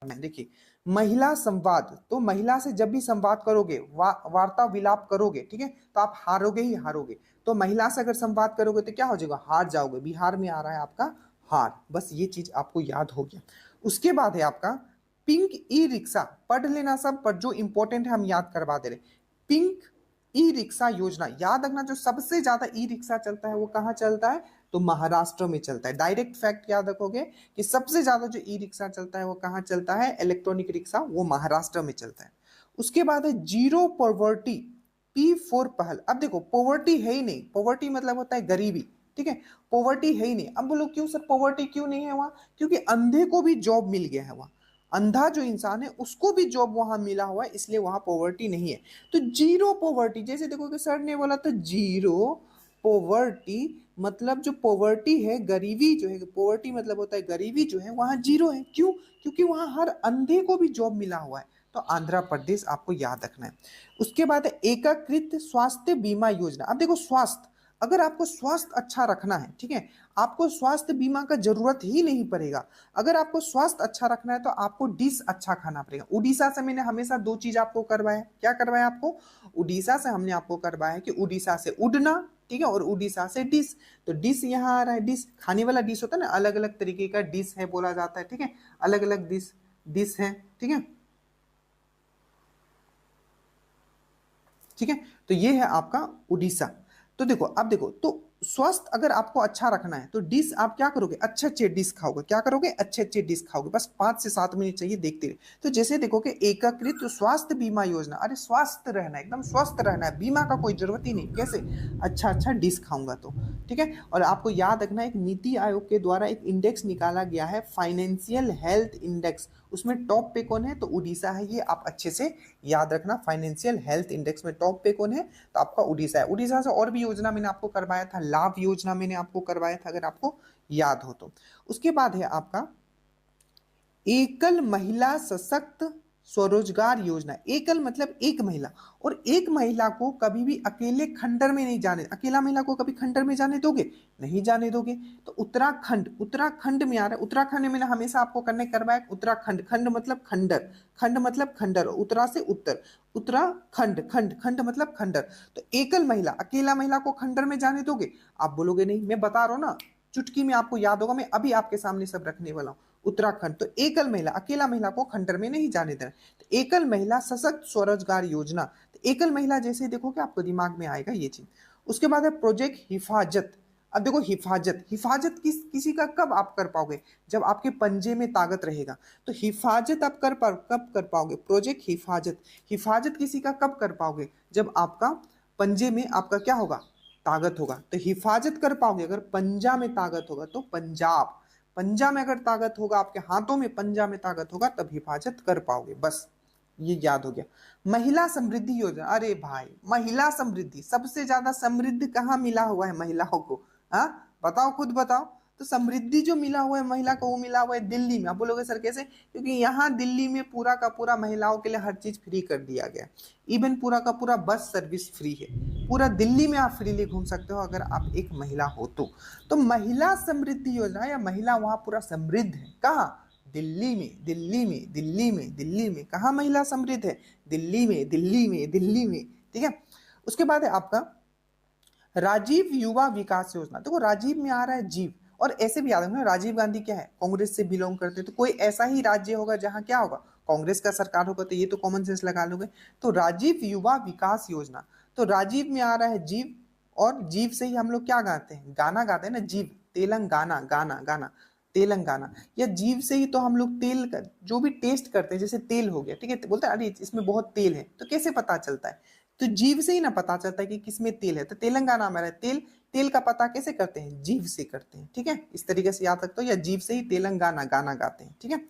रखना है। देखिए, महिला संवाद, तो महिला से जब भी संवाद करोगे, वार्ता विलाप करोगे, ठीक है, तो आप हारोगे ही हारोगे। तो महिला से अगर संवाद करोगे तो क्या हो जाएगा, हार जाओगे। बिहार में आ रहा है आपका हार, बस ये चीज आपको याद हो गया। उसके बाद है आपका पिंक ई रिक्शा, पढ़ लेना सब, पर जो इंपॉर्टेंट है हम याद करवा दे रहे। पिंक ई रिक्शा योजना याद रखना, जो सबसे ज्यादा ई रिक्शा चलता है वो कहाँ चलता है, तो महाराष्ट्र में चलता है। डायरेक्ट फैक्ट याद रखोगे कि सबसे ज्यादा जो ई रिक्शा चलता है वो कहाँ चलता है, इलेक्ट्रॉनिक रिक्शा, वो महाराष्ट्र में चलता है। उसके बाद है जीरो पॉवर्टी, P4 पहल। अब देखो, पॉवर्टी है ही नहीं, पॉवर्टी मतलब होता है गरीबी, ठीक है, पॉवर्टी है ही नहीं। अब बोलो क्यों सर पॉवर्टी क्यों नहीं है वहां, क्योंकि अंधे को भी जॉब मिल गया है वहां, अंधा जो इंसान है उसको भी जॉब वहां मिला हुआ है, इसलिए वहां पॉवर्टी नहीं है। तो जीरो पॉवर्टी, जैसे देखो कि सर ने बोला तो जीरो पॉवर्टी, मतलब जो पॉवर्टी है, गरीबी जो है, पॉवर्टी मतलब होता है गरीबी जो है, वहां जीरो है। क्यों, क्योंकि वहां हर अंधे को भी जॉब मिला हुआ है। तो आंध्र प्रदेश आपको याद रखना है। उसके बाद है एकीकृत स्वास्थ्य बीमा योजना। अब देखो, स्वास्थ्य, अगर आपको स्वास्थ्य अच्छा रखना है, ठीक है, आपको स्वास्थ्य बीमा का जरूरत ही नहीं पड़ेगा। अगर आपको स्वास्थ्य अच्छा रखना है तो आपको डिश अच्छा खाना पड़ेगा। उड़ीसा से मैंने हमेशा दो चीज आपको करवाया, क्या करवाया आपको, उड़ीसा से हमने आपको करवाया कि उड़ीसा से उड़ना, ठीक है, और उड़ीसा से डिश। तो डिश यहाँ आ रहा है, डिश खाने वाला डिश होता है ना, अलग अलग तरीके का डिश है बोला जाता है, ठीक है, अलग अलग डिश डिश है, ठीक है, ठीक है। तो ये है आपका उड़ीसा। तो देखो, अब देखो, तो स्वास्थ्य अगर आपको अच्छा रखना है तो डिश आप क्या करोगे, अच्छे अच्छे डिश खाओगे, क्या करोगे, अच्छे अच्छे डिश खाओगे। बस 5 से 7 मिनट चाहिए, देखते रहे। तो जैसे देखो कि एकीकृत स्वास्थ्य बीमा योजना, अरे स्वस्थ रहना, एकदम स्वस्थ रहना है, बीमा का कोई जरूरत ही नहीं। कैसे, अच्छा अच्छा डिश खाऊंगा तो, ठीक है। और आपको याद रखना, एक नीति आयोग के द्वारा एक इंडेक्स निकाला गया है, फाइनेंशियल हेल्थ इंडेक्स, उसमें टॉप पे कौन है, तो उड़ीसा है। ये आप अच्छे से याद रखना, फाइनेंशियल हेल्थ इंडेक्स में टॉप पे कौन है, तो आपका उड़ीसा है। उड़ीसा से और भी योजना मैंने आपको करवाया था, लाभ योजना मैंने आपको करवाया था, अगर आपको याद हो तो। उसके बाद है आपका एकल महिला सशक्त स्वरोजगार योजना। एकल मतलब एक महिला, और एक महिला को कभी भी अकेले खंडर में नहीं जाने, अकेला महिला को कभी खंडर में जाने दोगे, नहीं जाने दोगे। तो उत्तराखंड, उत्तराखंड में आ रहा है, उत्तराखंड में मैंने हमेशा आपको करने करवाया, उत्तराखंड, खंड मतलब खंडर, खंड मतलब खंडर, उत्तरा से उत्तर, उत्तराखंड, खंड, खंड मतलब खंडर। तो एकल महिला, अकेला महिला को खंडर में जाने दोगे, आप बोलोगे नहीं। मैं बता रहा हूं ना, चुटकी में आपको याद होगा, मैं अभी आपके सामने सब रखने वाला हूं। उत्तराखंड, तो एकल महिला, अकेला महिला को खंडर में नहीं जाने देना। तो एकल महिला सशक्त स्वरोजगार योजना, तो एकल महिला जैसे देखोगे आपको दिमाग में आएगा ये चीज। उसके बाद है प्रोजेक्ट हिफाजत। अब देखो, हिफाजत, हिफाजत किसी का कब आप कर पाओगे, जब आपके पंजे में ताकत रहेगा। तो हिफाजत आप कब कर पाओगे, प्रोजेक्ट हिफाजत, हिफाजत किसी का कब कर पाओगे, जब आपका पंजे में आपका क्या होगा, ताकत होगा। तो हिफाजत कर पाओगे अगर पंजा में ताकत होगा, तो पंजाब, पंजा में अगर ताकत होगा, आपके हाथों में पंजा में ताकत होगा, तब हिफाजत कर पाओगे। बस ये याद हो गया। महिला समृद्धि योजना, अरे भाई महिला समृद्धि, सबसे ज्यादा समृद्ध कहाँ मिला हुआ है महिलाओं को, हाँ बताओ, खुद बताओ। तो समृद्धि जो मिला हुआ है महिला को, वो मिला हुआ है दिल्ली में। आप बोलोगे सर कैसे, क्योंकि यहाँ दिल्ली में पूरा का पूरा महिलाओं के लिए हर चीज फ्री कर दिया गया, इवन पूरा का पूरा बस सर्विस फ्री है, पूरा दिल्ली में आप फ्रीली घूम सकते हो अगर आप एक महिला हो तो महिला समृद्धि योजना, या महिला वहां पूरा समृद्ध है, कहाँ, दिल्ली में, दिल्ली में, दिल्ली में, दिल्ली में। कहाँ महिला समृद्ध है, दिल्ली में, दिल्ली में, दिल्ली में, ठीक है। उसके बाद है आपका राजीव युवा विकास योजना। देखो, राजीव में आ रहा है जीव, और ऐसे भी याद रखना, राजीव गांधी क्या है, कांग्रेस से बिलोंग करते हैं, तो कोई ऐसा ही राज्य होगा जहां क्या होगा, कांग्रेस का सरकार होगा, तो ये तो कॉमन सेंस लगा लोगे। तो राजीव युवा विकास योजना, तो राजीव में आ रहा है जीव, और जीव से ही हम लोग क्या गाते हैं, गाना गाते हैं ना, जीव, तेलंगाना, गाना गाना, तेलंगाना, या जीव से ही तो हम लोग तेल का जो भी टेस्ट करते हैं, जैसे तेल हो गया, ठीक है, बोलते हैं अरे इसमें बहुत तेल है, तो कैसे पता चलता है, तो जीव से ही ना पता चलता है कि किसमें तेल है। तो तेलंगाना में तेल, तेल का पता कैसे करते हैं, जीव से करते हैं, ठीक है, इस तरीके से याद रखते हो, या जीव से ही तेलंगाना गाना गाते हैं, ठीक है।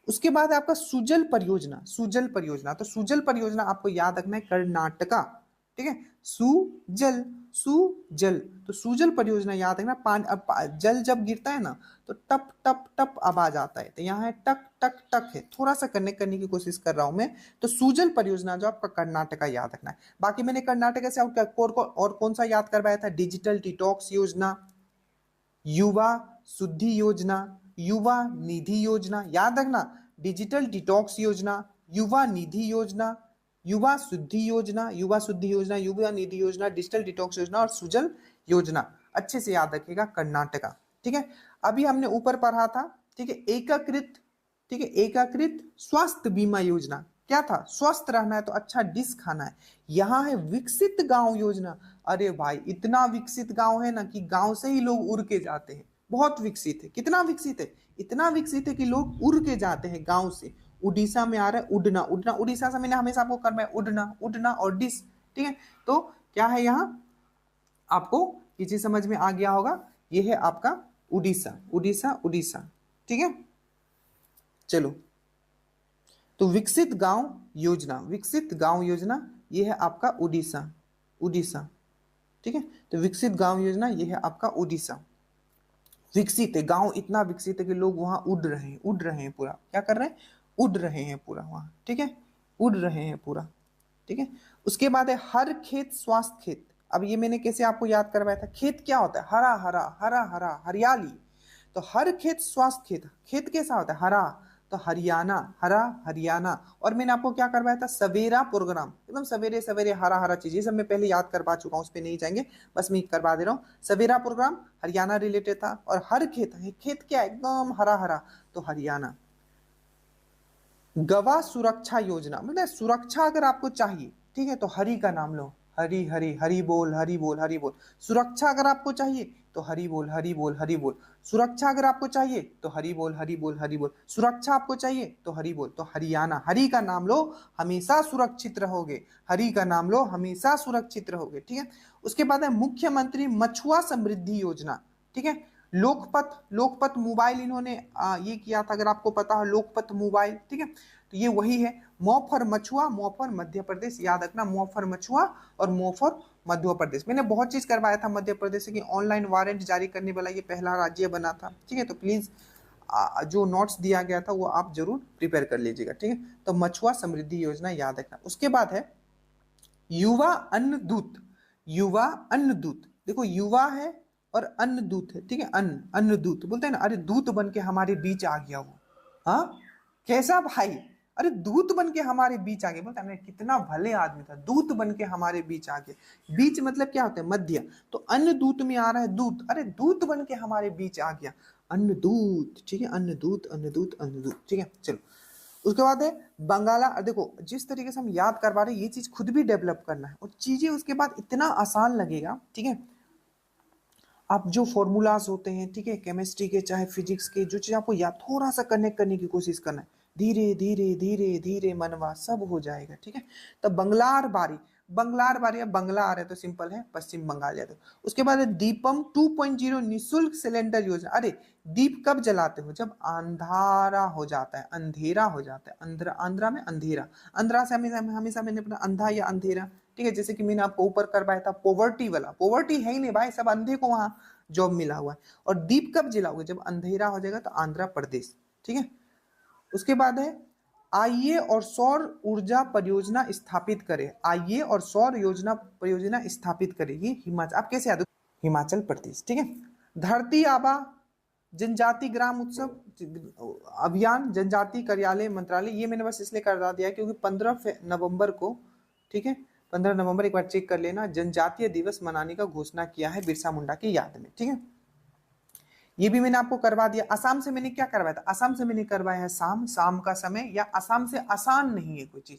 उसके बाद आपका सुजल परियोजना, सुजल परियोजना, तो सुजल परियोजना आपको याद रखना है कर्नाटका, ठीक है, सुजल, सुजल, तो सुजल परियोजना याद रखना। पानी, जल जब गिरता है ना तो टप टप टप आवाज आता है, तो यहाँ है टक टक टक है, थोड़ा सा कनेक्ट करने की कोशिश कर रहा हूं मैं। तो सुजल परियोजना जो आपका कर्नाटका याद रखना है। बाकी मैंने कर्नाटक से और कौन सा याद करवाया था, डिजिटल डिटॉक्स योजना, युवा शुद्धि योजना, युवा निधि योजना, याद रखना। डिजिटल डिटॉक्स योजना, युवा निधि योजना, युवा शुद्धि योजना, युवा शुद्धि योजना, युवा निधि योजना, डिजिटल डिटॉक्स योजना और सुजल योजना। अच्छे से याद रखिएगा, कर्नाटका। ठीक है, अभी हमने ऊपर पढ़ा था, ठीक है, एकीकृत, ठीक है, एकीकृत स्वास्थ्य बीमा योजना। क्या था? स्वस्थ रहना है तो अच्छा डिश खाना है। यहाँ है विकसित गांव योजना। अरे भाई, इतना विकसित गांव है ना कि गांव से ही लोग उड़ के जाते हैं। बहुत विकसित है। कितना विकसित है? इतना विकसित है कि लोग उड़ के जाते हैं गांव से। उड़ीसा में आ रहा है उड़ना, उड़ना, उड़ीसा से मैंने हमेशा आपको करना है उड़ना, उड़ना और डिश। ठीक है, तो क्या है यहाँ, आपको ये चीज समझ में आ गया होगा। ये है आपका उड़ीसा, उड़ीसा, उड़ीसा। ठीक है, चलो, तो विकसित गांव योजना, विकसित गांव योजना, ये है आपका उड़ीसा, उड़ीसा। ठीक है, तो विकसित गांव योजना ये है आपका उड़ीसा। विकसित है गांव, इतना विकसित है कि लोग वहां उड़ रहे हैं, उड़ रहे हैं पूरा। क्या कर रहे हैं? उड़ रहे हैं पूरा वहां। ठीक है, उड़ रहे हैं पूरा। ठीक है, उसके बाद है हर खेत स्वास्थ्य खेत। अब ये मैंने कैसे आपको याद करवाया था? खेत क्या होता है? हरा हरा, हरा हरा, हरियाली। तो हर खेत स्वास्थ्य खेत, खेत कैसा होता है? हरा। तो हरियाणा, हरा हरियाणा। और मैंने आपको क्या करवाया था? सवेरा प्रोग्राम, एकदम सवेरे सवेरे हरा हरा चीज, ये सब मैं पहले याद करवा चुका हूं, उस पर नहीं जाएंगे, बस मैं करवा दे रहा हूँ। सवेरा प्रोग्राम हरियाणा रिलेटेड था। और हर खेत, खेत क्या एकदम हरा हरा, तो हरियाणा। गवाह सुरक्षा योजना, मतलब सुरक्षा अगर आपको चाहिए, ठीक है, तो हरि का नाम लो। हरि हरि, हरि बोल, हरि बोल, हरि बोल। सुरक्षा अगर आपको चाहिए तो हरि बोल, हरि बोल, हरि बोल। सुरक्षा अगर आपको चाहिए तो हरि बोल, हरि बोल, हरि बोल। सुरक्षा आपको चाहिए तो हरि बोल। तो हरियाणा, हरि का नाम लो, हमेशा सुरक्षित रहोगे। हरि का नाम लो, हमेशा सुरक्षित रहोगे। ठीक है, उसके बाद है मुख्यमंत्री मछुआ समृद्धि योजना। ठीक है, लोकपथ, लोकपथ मोबाइल इन्होंने ये किया था, अगर आपको पता हो, लोकपथ मोबाइल। ठीक है, तो ये वही है। मोफर मछुआ, मोफर मध्य प्रदेश, याद रखना, मोफर मछुआ और मोफर मध्य प्रदेश। मैंने बहुत चीज करवाया था मध्य प्रदेश से कि ऑनलाइन वारंट जारी करने वाला ये पहला राज्य बना था। ठीक है, तो प्लीज जो नोट्स दिया गया था वो आप जरूर प्रिपेयर कर लीजिएगा। ठीक है, तो मछुआ समृद्धि योजना याद रखना। उसके बाद है युवा अन्न दूत, युवा अन्न दूत। देखो, युवा है और अन्न दूत है। ठीक है, अन्न, अन्न दूत बोलते हैं ना, अरे दूत बन के हमारे बीच आ गया वो। हाँ, कैसा भाई? अरे दूत बन के हमारे बीच आ गया, बोलता है कितना भले आदमी था, दूत बन के हमारे बीच आ गया। बीच मतलब क्या होता है? मध्य। तो अन्न दूत में आ रहा है दूत, अरे दूत बन के हमारे बीच आ गया, अन्न दूत। ठीक है, अन्न दूत, अन्न दूत, अन्न दूत। ठीक है, चलो, उसके बाद है बंगाला। देखो, जिस तरीके से हम याद करवा रहे हैं, ये चीज खुद भी डेवलप करना है, और चीजें उसके बाद इतना आसान लगेगा। ठीक है, आप जो फॉर्मूलाज होते हैं, ठीक है, केमिस्ट्री के चाहे फिजिक्स के, जो चीज आपको याद, थोड़ा सा कनेक्ट करने की कोशिश करना है, धीरे धीरे धीरे धीरे मनवा सब हो जाएगा। ठीक है, तब बंगलार बारी, बंगलार बारी, अब बंगला आ रहा है तो सिंपल है, पश्चिम बंगाल जाते हो। उसके बाद है दीपम 2.0 निःशुल्क सिलेंडर योजना। अरे दीप कब जलाते हो? जब अंधारा हो जाता है, अंधेरा हो जाता है। अंधेरा, आंध्रा में अंधेरा, अंधेरा से हमेशा हमेशा मैंने अपना अंधा या अंधेरा। ठीक है, जैसे कि मैंने आपको ऊपर करवाया था पोवर्टी वाला, पोवर्टी है ही नहीं भाई, सब अंधे को वहां जॉब मिला हुआ है। और दीप कब जलाओगे? जब अंधेरा हो जाएगा, तो आंध्र प्रदेश। ठीक है, उसके बाद है आइए और सौर ऊर्जा परियोजना स्थापित करें। आइए और सौर योजना परियोजना स्थापित करें, ये हिमाचल। आप कैसे याद? हिमाचल प्रदेश। ठीक है, धरती आबा जनजाति ग्राम उत्सव अभियान, जनजाति कार्यालय मंत्रालय, ये मैंने बस इसलिए करवा दिया क्योंकि 15 नवंबर को, ठीक है, 15 नवंबर, एक बार चेक कर लेना, जनजातीय दिवस मनाने का घोषणा किया है बिरसा मुंडा की याद में। ठीक है, ये भी मैंने आपको करवा दिया। असम से मैंने क्या करवाया था? असम से मैंने करवाया है शाम, शाम का समय, या असम से आसान नहीं है कोई चीज।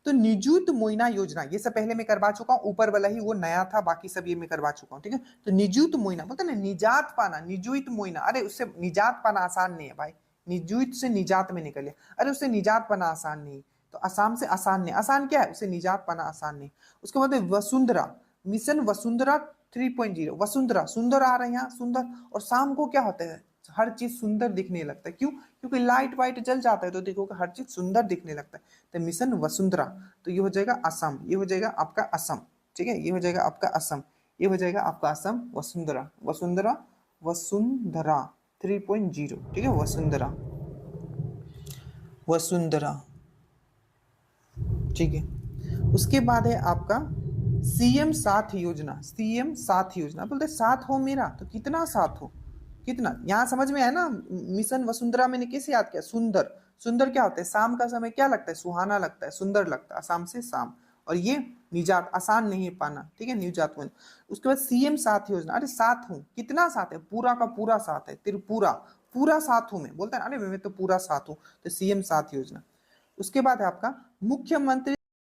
तो निजुत मोइना योजना, ये सब पहले मैं करवा चुका हूं, ऊपर वाला ही वो नया था, बाकी सब ये मैं करवा चुका हूं। ठीक है, तो निजुत मोइना बोलते ना, निजात पाना, निजुत मोइना। अरे उससे निजात पाना आसान नहीं है भाई, निजुत से निजात में निकले, अरे उससे निजात पाना आसान नहीं। तो आसाम से आसान नहीं, आसान क्या है? उससे निजात पाना आसान नहीं। उसके बाद वसुंधरा मिशन, वसुंधरा 3.0, वसुंधरा, सुंदर आ रहे हैं यहाँ, सुंदर। और शाम को क्या होता है? हर चीज सुंदर दिखने लगता है। क्यों? क्योंकि लाइट वाइट जल जाता है, तो देखोगे हर चीज सुंदर दिखने लगता है। तो मिशन वसुंधरा, तो ये हो जाएगा असम, ये हो जाएगा आपका असम। ठीक है, ये हो जाएगा आपका असम, ये हो जाएगा आपका असम। वसुंधरा, वसुंधरा, वसुंधरा 3.0। ठीक है, वसुंधरा, वसुंधरा। ठीक है, उसके बाद है आपका सीएम साथ योजना। सीएम साथ योजना बोलते साथ हो मेरा, तो कितना साथ हो, कितना? यहां समझ में आया ना? मिशन वसुंधरा मैंने कैसे याद किया? सुंदर, सुंदर क्या होता है, शाम का समय क्या लगता है, सुहाना लगता है, सुंदर लगता है, आसाम से शाम। और ये निजात, आसान नहीं है पाना, ठीक है, निजात वन। उसके बाद सीएम साथ योजना, अरे साथ हूं, कितना साथ है, पूरा का पूरा साथ है, त्रिपुरा, पूरा साथ हूं मैं, बोलता है अरे मैं तो पूरा साथ हूं, तो सीएम साथ योजना। उसके बाद है आपका मुख्यमंत्री